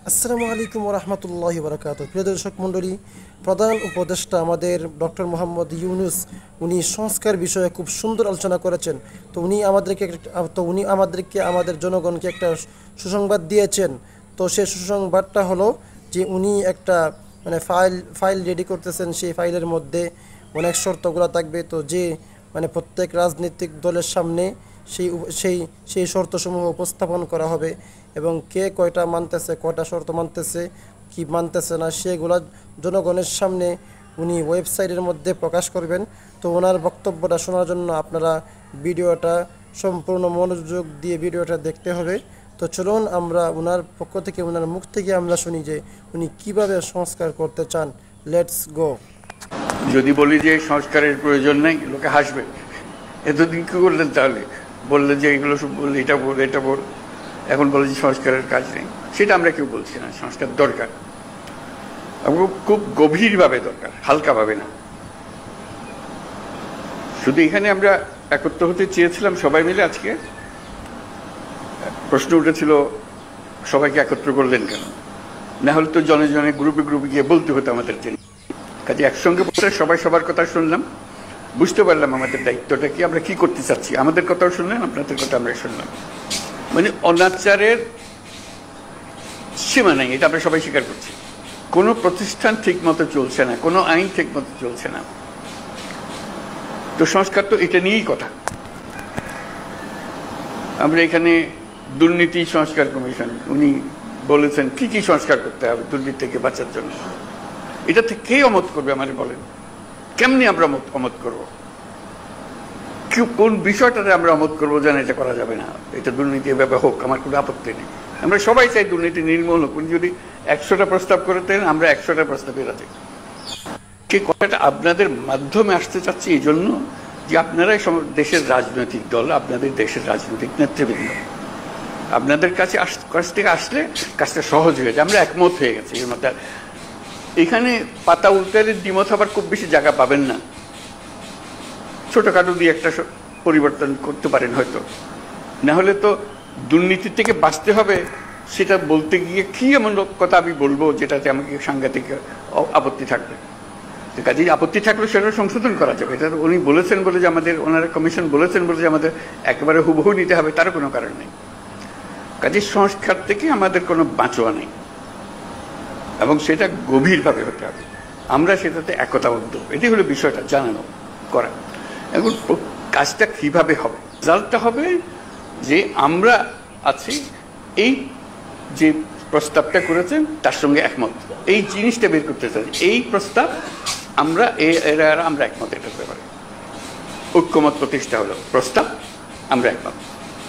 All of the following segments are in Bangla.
আসসালামু আলাইকুম রহমতুল্লাহি বারাকাতুহু। প্রিয় দর্শক মণ্ডলী, প্রধান উপদেষ্টা আমাদের ডক্টর মোহাম্মদ ইউনূস উনি সংস্কার বিষয়ে খুব সুন্দর আলোচনা করেছেন। উনি আমাদেরকে আমাদের জনগণকে একটা সুসংবাদ দিয়েছেন। তো সেই সুসংবাদটা হলো যে উনি একটা ফাইল রেডি করতেছেন। সেই ফাইলের মধ্যে অনেক শর্তগুলো থাকবে। তো যে প্রত্যেক রাজনৈতিক দলের সামনে সেই সেই সেই শর্তসমূহ উপস্থাপন করা হবে এবং কে কয়টা মানতেছে, কয়টা শর্ত মানতেছে, কি মানতেছে না, সেগুলো জনগণের সামনে উনি ওয়েবসাইটের মধ্যে প্রকাশ করবেন। তো ওনার বক্তব্যটা শোনার জন্য আপনারা ভিডিওটা সম্পূর্ণ মনোযোগ দিয়ে ভিডিওটা দেখতে হবে। তো চলুন আমরা ওনার পক্ষ থেকে, ওনার মুখ থেকে আমরা শুনি যে উনি কিভাবে সংস্কার করতে চান। Let's go. যদি বলি যে সংস্কারের প্রয়োজন নেই, লোকে হাসবে। এতদিন কি করলেন তাহলে? বললেন যে এগুলো সব বললে, এটা বল এটা বল, এখন বলে যে সংস্কারের কাজ নেই। সেটা আমরা কেউ বলছি না। সংস্কার দরকার, খুব গভীরভাবে দরকার, হালকাভাবে না। শুধু এখানে আমরা একত্র হতে চেয়েছিলাম সবাই মিলে। আজকে প্রশ্ন উঠেছিল সবাইকে একত্র করলেন কেন? না হলে তো জনে জনে গ্রুপে গ্রুপে গিয়ে বলতে হতো আমাদের জন্য। কাজে একসঙ্গে বসে সবাই সবার কথা শুনলাম, বুঝতে পারলাম আমাদের দায়িত্বটা কি, আমরা কি করতে চাচ্ছি। আমাদের কথাও শুনলেন, আপনাদের কথা আমরা শুনলাম। অনাচারের সীমা নেই, এটা আমরা সবাই স্বীকার করছি। কোনো প্রতিষ্ঠান ঠিক মতো চলছে না, কোনো আইন ঠিক মতো চলছে না। তো সংস্কার তো এটা নিয়েই কথা। আমরা এখানে দুর্নীতি সংস্কার কমিশন, উনি বলেছেন কি কি সংস্কার করতে হবে দুর্নীতি থেকে বাঁচার জন্য। এটা থেকে কে অমত করবে আমাদের বলেন? কেমনি আমরা অমত করবো? কোন বিষয়টাতে আমরা অমত করবো যেন এটা করা যাবে না, এটা দুর্নীতি এভাবে হোক, আমার কোনো আপত্তি নেই। আমরা সবাই চাই দুর্নীতি নির্মূল হোক। উনি যদি 100টা প্রস্তাব করতেন, আমরা 100টা প্রস্তাবে রাজি। কে কথাটা আপনাদের মাধ্যমে আসতে চাচ্ছি এই জন্য যে আপনারাই দেশের রাজনৈতিক দল, আপনাদের দেশের রাজনৈতিক নেতৃবৃন্দ, আপনাদের কাছ থেকে আসলে কাজটা সহজ হয়ে যায়। আমরা একমত হয়ে গেছি এর মধ্যে। এখানে পাতা উল্টালে দ্বিমত হবার খুব বেশি জায়গা পাবেন না। ছোটখাটো দিয়ে একটা পরিবর্তন করতে পারেন হয়তো। না হলে তো দুর্নীতির থেকে বাঁচতে হবে, সেটা বলতে গিয়ে কি এমন কথা আমি বলবো যেটাতে আমাকে সাংঘাতিক আপত্তি থাকবে। কাজেই আপত্তি থাকলে সেটা সংশোধন করা যাবে। এটা উনি বলেছেন বলে যে আমাদের, ওনারা কমিশন বলেছেন বলে যে আমাদের একেবারে হুবহু নিতে হবে, তারও কোনো কারণ নেই। কাজেই সংস্কার থেকে আমাদের কোনো বাঁচোয়া নেই এবং সেটা গভীরভাবে হতে হবে। আমরা সেটাতে একতাবদ্ধ, এটি হলো বিষয়টা জানানো করা। এখন কাজটা কিভাবে হবে? রেজাল্টটা হবে যে আমরা আছি, এই যে প্রস্তাবটা করেছেন তার সঙ্গে একমত, এই জিনিসটা বের করতে চাই। এই প্রস্তাব আমরা আমরা একমত, এটার ব্যাপারে ঐক্যমত প্রতিষ্ঠা হলো। প্রস্তাব আমরা একমত,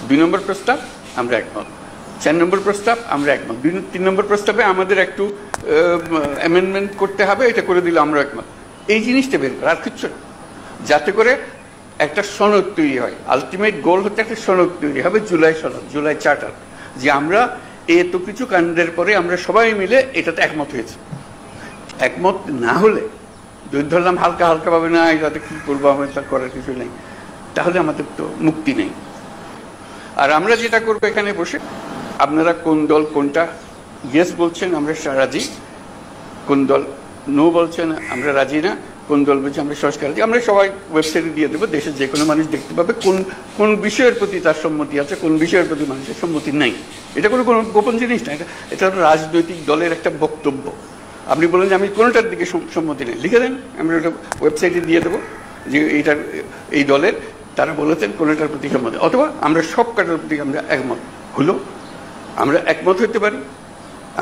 2 নম্বর প্রস্তাব আমরা একমত, 4 নম্বর প্রস্তাব আমরা একমত, 3 নম্বর প্রস্তাবে আমাদের একটু অ্যামেন্ডমেন্ট করতে হবে, এটা করে দিলে আমরা একমত। এই জিনিসটা বের করা, আর কিচ্ছু না। যাতে করে একটা সনদ তৈরি হয়। আলটিমেট গোল হচ্ছে একটা সনদ তৈরি হবে, জুলাই সনদ, জুলাই চার্টার, যে আমরা এত কিছু কাণ্ডের পরে আমরা সবাই মিলে এটাতে একমত হয়েছে। একমত না হলে যদি ধরলাম হালকা হালকা ভাবে না, এটাতে কি করবো, আমরা তা করার কিছু নেই, তাহলে আমাদের তো মুক্তি নেই। আর আমরা যেটা করবো এখানে বসে, আপনারা কোন দল কোনটা ইয়েস বলছেন আমরা রাজি, কোন দল নো বলছেন আমরা রাজি না, কোন দল বলছে আমরা সংস্কার রাজি, আমরা সবাই ওয়েবসাইটে দিয়ে দেবো। দেশের যে কোনো মানুষ দেখতে পাবে কোন কোন বিষয়ের প্রতি তার সম্মতি আছে, কোন বিষয়ের প্রতি মানুষের সম্মতি নাই। এটা কোনো গোপন জিনিস না, এটা রাজনৈতিক দলের একটা বক্তব্য। আপনি বলেন যে আমি কোনোটার দিকে সম্মতি নেই, লিখে দেন, আমরা ওটা ওয়েবসাইটে দিয়ে দেবো যে এইটার এই দলের তারা বলেছেন কোনোটার প্রতি সম্মতি, অথবা আমরা সব কাটার প্রতি আমরা একমত হলো। আমরা একমত হতে পারি,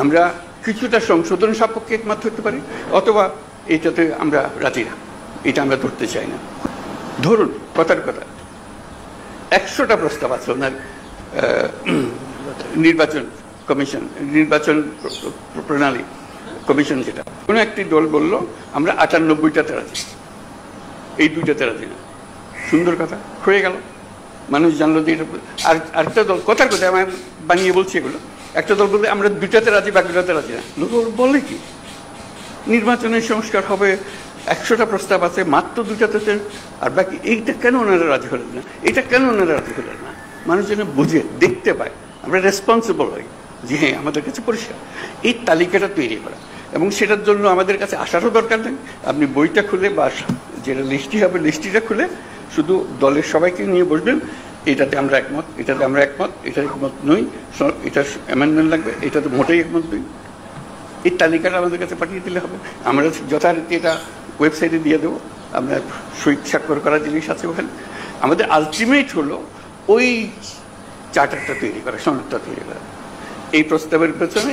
আমরা কিছুটা সংশোধন সাপেক্ষে একমত হতে পারি, অথবা এইটাতে আমরা রাজি না, এটা আমরা ধরতে চাই না। ধরুন কথার কথা 100টা প্রস্তাব আছে ওনার নির্বাচন কমিশন, নির্বাচন প্রণালী কমিশন, যেটা কোনো একটি দল বলল আমরা 98টাতে রাজি, এই 2টাতে রাজি না। সুন্দর কথা হয়ে গেল, মানুষ জানলো যে এটা। আর আরেকটা দল, কথার কথা আমি বানিয়ে বলছি এগুলো, একটা দল বলতে আমরা 2টাতে রাজি, বাকিটাতে রাজি না। লোক বলে কি নির্বাচনের সংস্কার হবে, 100টা প্রস্তাব আছে, মাত্র 2টাতে আর বাকি, এইটা কেন ওনারা রাজি হলেন না, এটা কেন ওনারা রাজি হলেন না? মানুষ যেন বুঝে দেখতে পায়, আমরা রেসপন্সিবল হই, যে হ্যাঁ আমাদের কাছে পরিষ্কার, এই তালিকাটা তৈরি করা। এবং সেটার জন্য আমাদের কাছে আসারও দরকার নেই। আপনি বইটা খুলে বা যেটা লিস্টি হবে লিস্টিটা খুলে শুধু দলের সবাইকে নিয়ে বসবেন, এটাতে আমরা একমত, এটাতে আমরা একমত, এটা একমত নই, এটা অ্যামেন্ডমেন্ট লাগবে, এটাতে মোটেই একমত নই। এই তালিকাটা আমাদের কাছে পাঠিয়ে দিলে হবে। আমরা যথারীতি এটা ওয়েবসাইটে দিয়ে দেবো। আমরা শহীদ স্বাক্ষর করা জিনিস আছে ওখানে। আমাদের আলটিমেট হলো ওই চার্টারটা তৈরি করা, সনদটা তৈরি করা। এই প্রস্তাবের পেছনে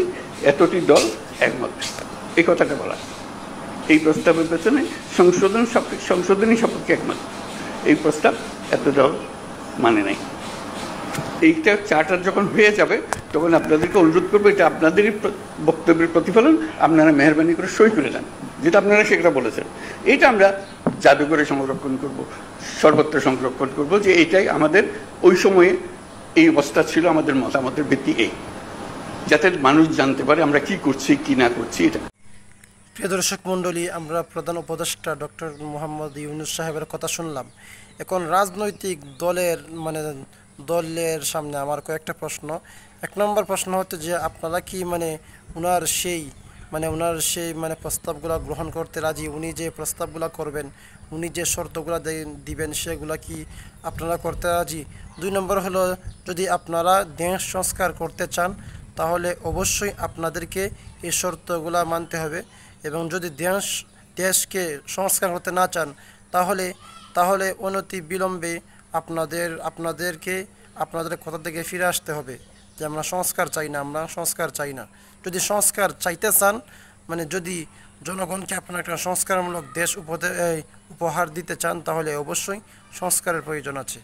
এতটি দল একমত, এই কথাটা বলা। এই প্রস্তাবের পেছনে সংশোধনী সপক্ষে একমত, এই প্রস্তাব এত দল মানে নাই। এইটা চার্টার যখন হয়ে যাবে তখন আপনাদেরকে অনুরোধ করবো, এটা আপনাদেরই বক্তব্যের প্রতিফলন, আপনারা মেহরবানি করে সই করে যান, যেটা আপনারা সেটা বলেছেন। এইটা আমরা জাদুঘরে সংরক্ষণ করব, সর্বত্র সংরক্ষণ করব, যে এইটাই আমাদের ওই সময়ে এই অবস্থা ছিল, আমাদের মতামতের ভিত্তি এই, যাতে মানুষ জানতে পারে আমরা কি করছি কি না করছি। এটা প্রিয় দর্শক মণ্ডলী, আমরা প্রধান উপদেষ্টা ডক্টর মোহাম্মদ ইউনূস সাহেবের কথা শুনলাম। এখন রাজনৈতিক দলের সামনে আমার কয়েকটা প্রশ্ন। এক নম্বর প্রশ্ন হচ্ছে যে আপনারা কি ওনার সেই প্রস্তাবগুলো গ্রহণ করতে রাজি? উনি যে প্রস্তাবগুলো করবেন, উনি যে শর্তগুলো দিবেন, সেগুলো কি আপনারা করতে রাজি? 2 নম্বর হলো, যদি আপনারা দেশ সংস্কার করতে চান তাহলে অবশ্যই আপনাদেরকে এই শর্তগুলো মানতে হবে। এবং যদি দেশকে সংস্কার করতে না চান তাহলে অনতি বিলম্বে আপনাদের কথা থেকে ফিরে আসতে হবে যে আমরা সংস্কার চাই না। যদি সংস্কার চাইতে চান, যদি জনগণকে আপনারা একটা সংস্কারমূলক দেশ উপহার দিতে চান, তাহলে অবশ্যই সংস্কারের প্রয়োজন আছে।